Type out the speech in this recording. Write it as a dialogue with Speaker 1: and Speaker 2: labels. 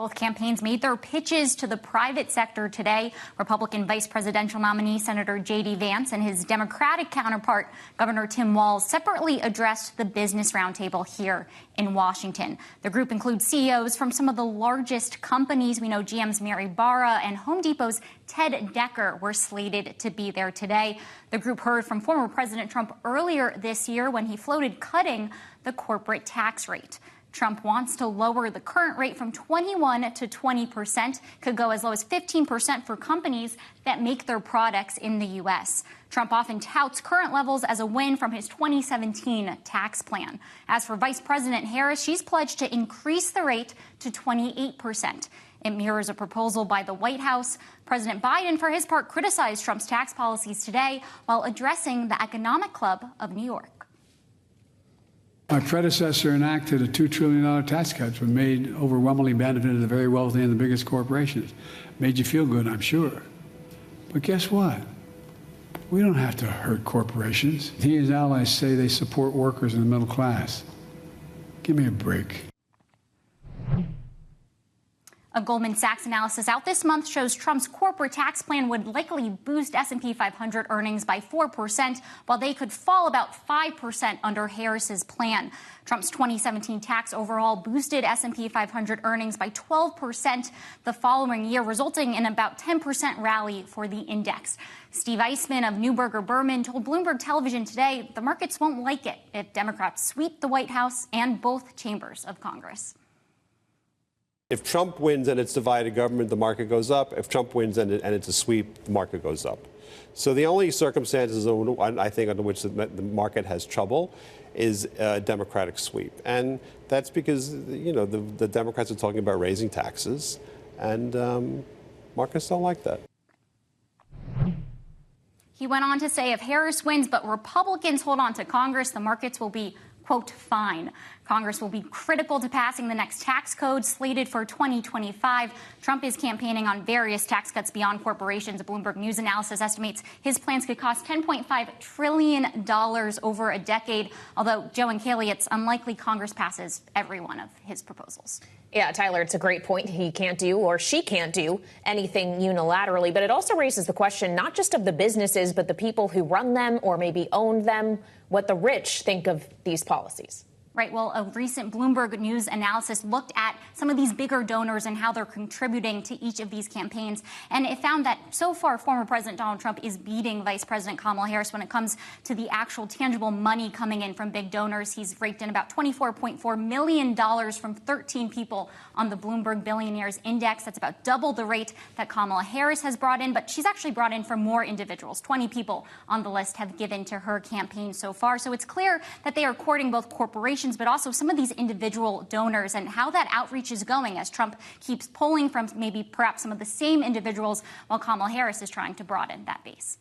Speaker 1: Both campaigns made their pitches to the private sector today. Republican vice presidential nominee Senator J.D. Vance and his Democratic counterpart, Governor Tim Walz, separately addressed the Business Roundtable here in Washington. The group includes CEOs from some of the largest companies. We know GM's Mary Barra and Home Depot's Ted Decker were slated to be there today. The group heard from former President Trump earlier this year when he floated cutting the corporate tax rate. Trump wants to lower the current rate from 21 to 20%, could go as low as 15% for companies that make their products in the U.S. Trump often touts current levels as a win from his 2017 tax plan. As for Vice President Harris, she's pledged to increase the rate to 28%. It mirrors a proposal by the White House. President Biden, for his part, criticized Trump's tax policies today while addressing the Economic Club of New York.
Speaker 2: My predecessor enacted a $2 trillion tax cut, which made overwhelmingly benefited the very wealthy and the biggest corporations. Made you feel good, I'm sure. But guess what? We don't have to hurt corporations. He and his allies say they support workers in the middle class. Give me a break.
Speaker 1: A Goldman Sachs analysis out this month shows Trump's corporate tax plan would likely boost S&P 500 earnings by 4%, while they could fall about 5% under Harris's plan. Trump's 2017 tax overhaul boosted S&P 500 earnings by 12% the following year, resulting in about 10% rally for the index. Steve Eisman of Neuberger Berman told Bloomberg Television today the markets won't like it if Democrats sweep the White House and both chambers of Congress.
Speaker 3: If Trump wins and it's divided government, the market goes up. If Trump wins and it's a sweep, the market goes up. So the only circumstances, I think, under which the market has trouble is a Democratic sweep. And that's because, you know, the Democrats are talking about raising taxes, and markets don't like that.
Speaker 1: He went on to say if Harris wins but Republicans hold on to Congress, the markets will be, quote, fine. Congress will be critical to passing the next tax code slated for 2025. Trump is campaigning on various tax cuts beyond corporations. A Bloomberg News analysis estimates his plans could cost $10.5 trillion over a decade, although Joe and Kaylee, it's unlikely Congress passes every one of his proposals.
Speaker 4: Yeah, Tyler, it's a great point. He can't do, or she can't do, anything unilaterally. But it also raises the question not just of the businesses, but the people who run them or maybe own them, what the rich think of these policies.
Speaker 1: Right. Well, a recent Bloomberg News analysis looked at some of these bigger donors and how they're contributing to each of these campaigns. And it found that so far, former President Donald Trump is beating Vice President Kamala Harris when it comes to the actual tangible money coming in from big donors. He's raked in about $24.4 million from 13 people on the Bloomberg Billionaires Index. That's about double the rate that Kamala Harris has brought in. But she's actually brought in from more individuals. 20 people on the list have given to her campaign so far. So it's clear that they are courting both corporations, but also some of these individual donors, and how that outreach is going as Trump keeps pulling from maybe perhaps some of the same individuals while Kamala Harris is trying to broaden that base.